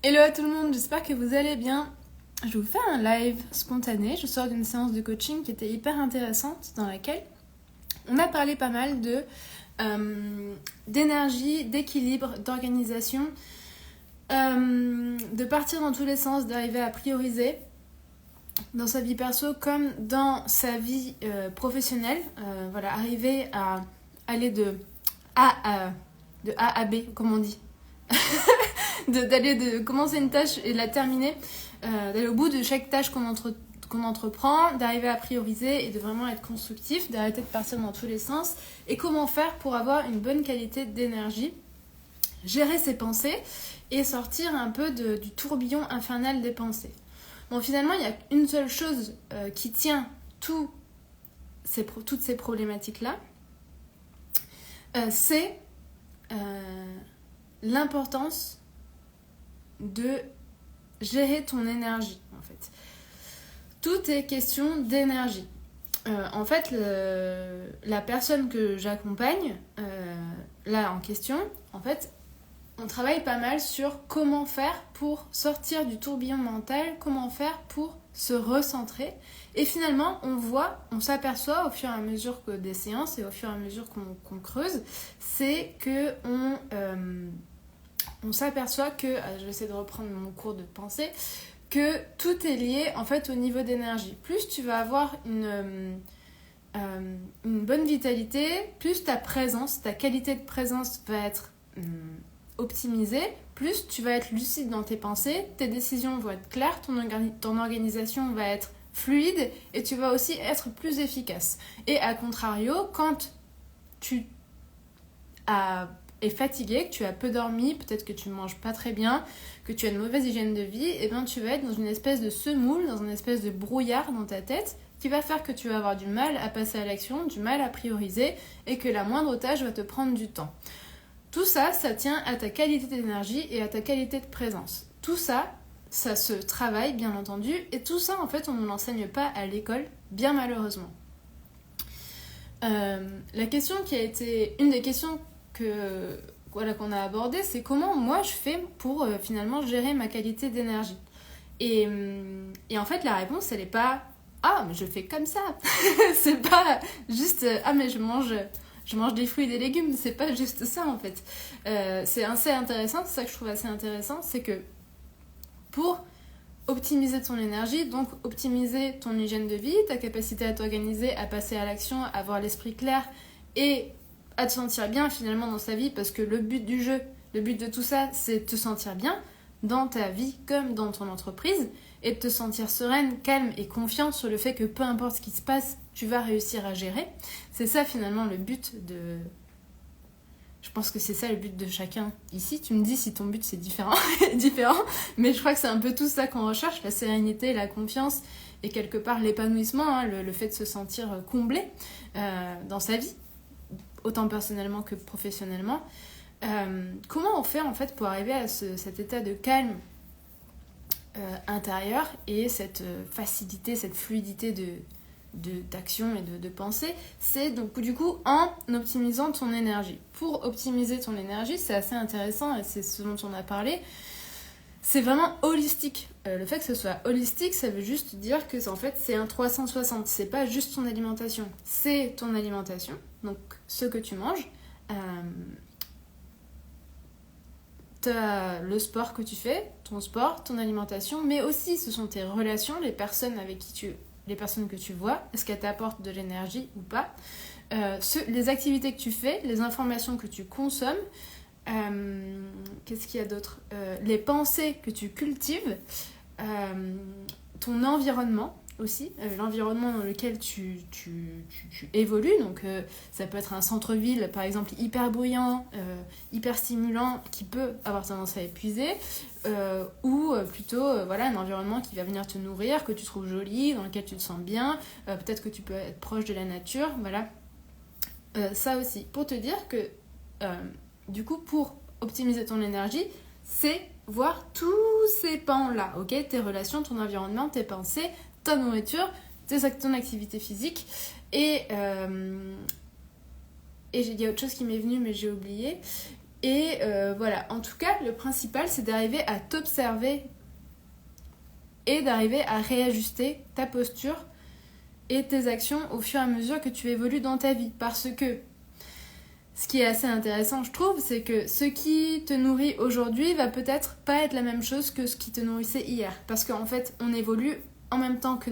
Hello à tout le monde, j'espère que vous allez bien. Je vous fais un live spontané, je sors d'une séance de coaching qui était hyper intéressante dans laquelle on a parlé pas mal d'énergie, d'équilibre, d'organisation, de partir dans tous les sens, d'arriver à prioriser dans sa vie perso comme dans sa vie professionnelle. Voilà, arriver à aller de A à B, comme on dit. De commencer une tâche et de la terminer, d'aller au bout de chaque tâche qu'on entreprend, d'arriver à prioriser et de vraiment être constructif, d'arrêter de partir dans tous les sens. Et comment faire pour avoir une bonne qualité d'énergie, gérer ses pensées et sortir un peu du tourbillon infernal des pensées. Bon, finalement, il y a une seule chose qui tient toutes ces problématiques-là, c'est l'importance de gérer ton énergie, en fait. Tout est question d'énergie. En fait, la personne que j'accompagne, là en question, en fait, on travaille pas mal sur comment faire pour sortir du tourbillon mental, comment faire pour se recentrer. Et finalement, on s'aperçoit au fur et à mesure des séances et au fur et à mesure qu'on creuse, c'est que on s'aperçoit que, je vais essayer de reprendre mon cours de pensée, que tout est lié en fait au niveau d'énergie. Plus tu vas avoir une bonne vitalité, plus ta qualité de présence va être optimisée, plus tu vas être lucide dans tes pensées, tes décisions vont être claires, ton organisation va être fluide et tu vas aussi être plus efficace. Et à contrario, quand tu es fatigué, que tu as peu dormi, peut-être que tu ne manges pas très bien, que tu as une mauvaise hygiène de vie, et bien tu vas être dans une espèce de semoule, dans une espèce de brouillard dans ta tête qui va faire que tu vas avoir du mal à passer à l'action, du mal à prioriser et que la moindre tâche va te prendre du temps. Tout ça, ça tient à ta qualité d'énergie et à ta qualité de présence. Tout ça, ça se travaille bien entendu et tout ça en fait on ne l'enseigne pas à l'école, bien malheureusement. La question qui a été une des questions qu'on a abordé, c'est comment moi je fais pour finalement gérer ma qualité d'énergie. Et en fait, la réponse, elle n'est pas « Ah, mais je fais comme ça !» C'est pas juste « Ah, mais je mange des fruits et des légumes !» C'est pas juste ça, en fait. C'est assez intéressant, c'est ça que je trouve assez intéressant, c'est que pour optimiser ton énergie, donc optimiser ton hygiène de vie, ta capacité à t'organiser, à passer à l'action, à avoir l'esprit clair et à te sentir bien finalement dans sa vie, parce que le but du jeu, le but de tout ça, c'est de te sentir bien dans ta vie comme dans ton entreprise et de te sentir sereine, calme et confiante sur le fait que peu importe ce qui se passe, tu vas réussir à gérer. C'est ça finalement le but de... Je pense que c'est ça le but de chacun ici. Tu me dis si ton but c'est différent, mais je crois que c'est un peu tout ça qu'on recherche, la sérénité, la confiance et quelque part l'épanouissement, le fait de se sentir comblé dans sa vie, autant personnellement que professionnellement. Comment on fait en fait pour arriver à cet état de calme intérieur et cette facilité, cette fluidité d'action et de pensée? C'est donc du coup en optimisant ton énergie. Pour optimiser ton énergie, c'est assez intéressant et c'est ce dont on a parlé. C'est vraiment holistique. Le fait que ce soit holistique, ça veut juste dire que en fait c'est un 360. C'est pas juste ton alimentation, c'est ton alimentation, donc ce que tu manges. T'as le sport que tu fais, ton sport, ton alimentation, mais aussi ce sont tes relations, les personnes que tu vois, est-ce qu'elles t'apportent de l'énergie ou pas, les activités que tu fais, les informations que tu consommes, qu'est-ce qu'il y a d'autre, les pensées que tu cultives, ton environnement aussi, l'environnement dans lequel tu évolues, donc ça peut être un centre-ville par exemple hyper bruyant, hyper stimulant qui peut avoir tendance à épuiser, ou plutôt voilà, un environnement qui va venir te nourrir, que tu trouves joli, dans lequel tu te sens bien, peut-être que tu peux être proche de la nature, voilà. Ça aussi, pour te dire que du coup pour optimiser ton énergie, c'est voir tous ces pans-là, ok, tes relations, ton environnement, tes pensées, ta nourriture, ton activité physique. Et il y a autre chose qui m'est venue mais j'ai oublié. Et voilà, en tout cas, le principal, c'est d'arriver à t'observer et d'arriver à réajuster ta posture et tes actions au fur et à mesure que tu évolues dans ta vie. Parce que ce qui est assez intéressant, je trouve, c'est que ce qui te nourrit aujourd'hui va peut-être pas être la même chose que ce qui te nourrissait hier. Parce qu'en fait, on évolue en même temps que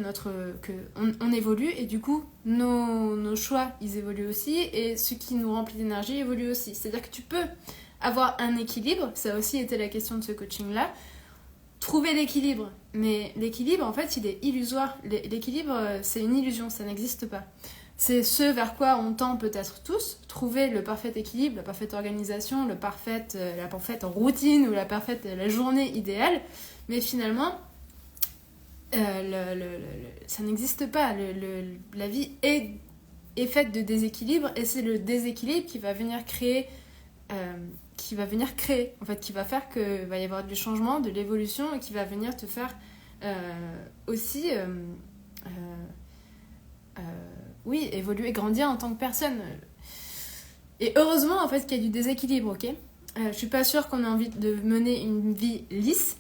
on évolue, et du coup, nos choix, ils évoluent aussi, et ce qui nous remplit d'énergie évolue aussi. C'est-à-dire que tu peux avoir un équilibre, ça a aussi été la question de ce coaching-là, trouver l'équilibre. Mais l'équilibre, en fait, il est illusoire. L'équilibre, c'est une illusion, ça n'existe pas. C'est ce vers quoi on tend peut-être tous, trouver le parfait équilibre, la parfaite organisation, la parfaite routine ou la journée idéale. Mais finalement, ça n'existe pas. La vie est faite de déséquilibre, et c'est le déséquilibre qui va venir créer, qui va faire qu'il va y avoir du changement, de l'évolution, et qui va venir te faire aussi évoluer, grandir en tant que personne. Et heureusement, en fait, qu'il y a du déséquilibre, ok ? Je suis pas sûre qu'on ait envie de mener une vie lisse.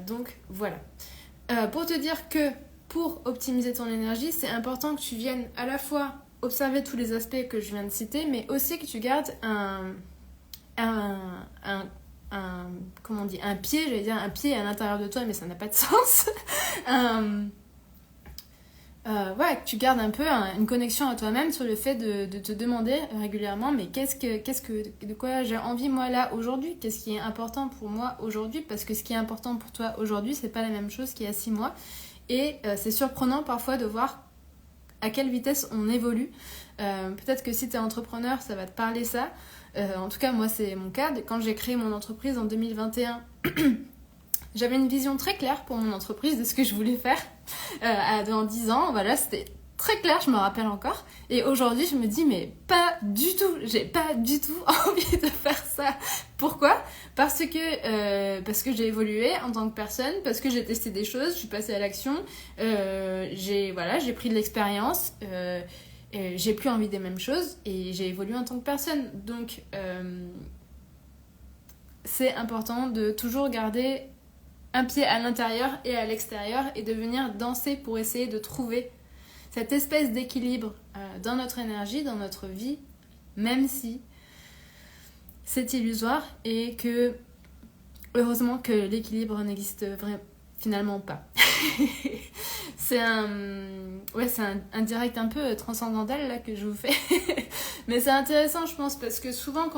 Donc, voilà. Pour te dire que pour optimiser ton énergie, c'est important que tu viennes à la fois observer tous les aspects que je viens de citer, mais aussi que tu gardes un pied à l'intérieur de toi, mais ça n'a pas de sens. Que tu gardes un peu une connexion à toi-même sur le fait de te demander régulièrement, mais de quoi j'ai envie moi là aujourd'hui, qu'est-ce qui est important pour moi aujourd'hui, parce que ce qui est important pour toi aujourd'hui, c'est pas la même chose qu'il y a 6 mois, et c'est surprenant parfois de voir à quelle vitesse on évolue. Peut-être que si t'es entrepreneur, ça va te parler ça. En tout cas, moi, c'est mon cas. Quand j'ai créé mon entreprise en 2021, j'avais une vision très claire pour mon entreprise de ce que je voulais faire dans 10 ans. Voilà, c'était très clair, je me rappelle encore. Et aujourd'hui, je me dis, mais pas du tout. J'ai pas du tout envie de faire ça. Pourquoi ? Parce que j'ai évolué en tant que personne, parce que j'ai testé des choses, je suis passée à l'action, j'ai pris de l'expérience, j'ai plus envie des mêmes choses, et j'ai évolué en tant que personne. Donc, c'est important de toujours garder un pied à l'intérieur et à l'extérieur, et de venir danser pour essayer de trouver cette espèce d'équilibre dans notre énergie, dans notre vie, même si c'est illusoire, et que heureusement que l'équilibre n'existe finalement pas. C'est un direct un peu transcendantal là que je vous fais. Mais c'est intéressant, je pense, parce que souvent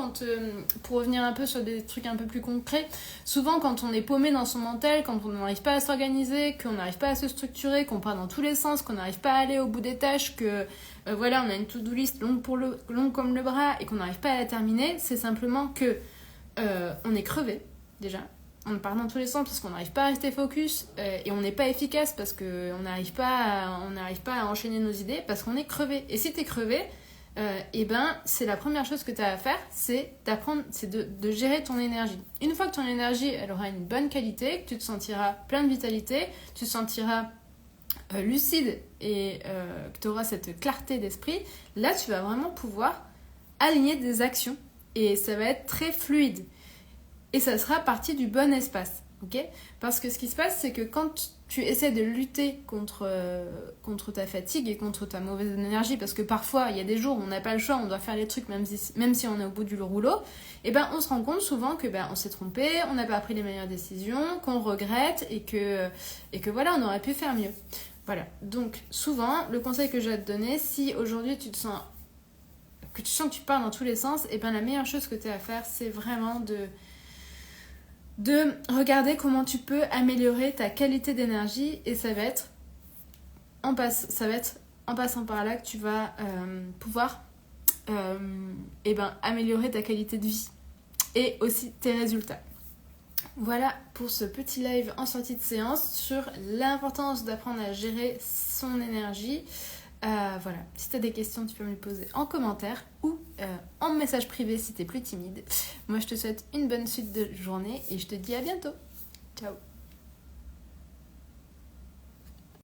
pour revenir un peu sur des trucs un peu plus concrets, souvent quand on est paumé dans son mental, quand on n'arrive pas à s'organiser, qu'on n'arrive pas à se structurer, qu'on part dans tous les sens, qu'on n'arrive pas à aller au bout des tâches, que on a une to-do list longue comme le bras, et qu'on n'arrive pas à la terminer, c'est simplement que on est crevé déjà. On part dans tous les sens parce qu'on n'arrive pas à rester focus, et on n'est pas efficace parce qu'on n'arrive pas à enchaîner nos idées, parce qu'on est crevé. Et si t'es crevé, c'est la première chose que tu as à faire, c'est de gérer ton énergie. Une fois que ton énergie elle aura une bonne qualité, que tu te sentiras plein de vitalité, tu te sentiras lucide, et que tu auras cette clarté d'esprit, là tu vas vraiment pouvoir aligner des actions, et ça va être très fluide. Et ça sera parti du bon espace, ok ? Parce que ce qui se passe, c'est que quand tu essaies de lutter contre ta fatigue et contre ta mauvaise énergie, parce que parfois, il y a des jours où on n'a pas le choix, on doit faire les trucs même si on est au bout du rouleau, et on se rend compte souvent que on s'est trompé, on n'a pas pris les meilleures décisions, qu'on regrette, et que voilà, on aurait pu faire mieux. Voilà, donc souvent, le conseil que j'ai à te donner, si aujourd'hui tu sens que tu pars dans tous les sens, la meilleure chose que tu as à faire, c'est vraiment de regarder comment tu peux améliorer ta qualité d'énergie, et ça va être en passant par là que tu vas pouvoir améliorer ta qualité de vie et aussi tes résultats. Voilà pour ce petit live en sortie de séance sur l'importance d'apprendre à gérer son énergie. Voilà, si tu as des questions, tu peux me les poser en commentaire ou en message privé si tu es plus timide. Moi, je te souhaite une bonne suite de journée, et je te dis à bientôt. Ciao.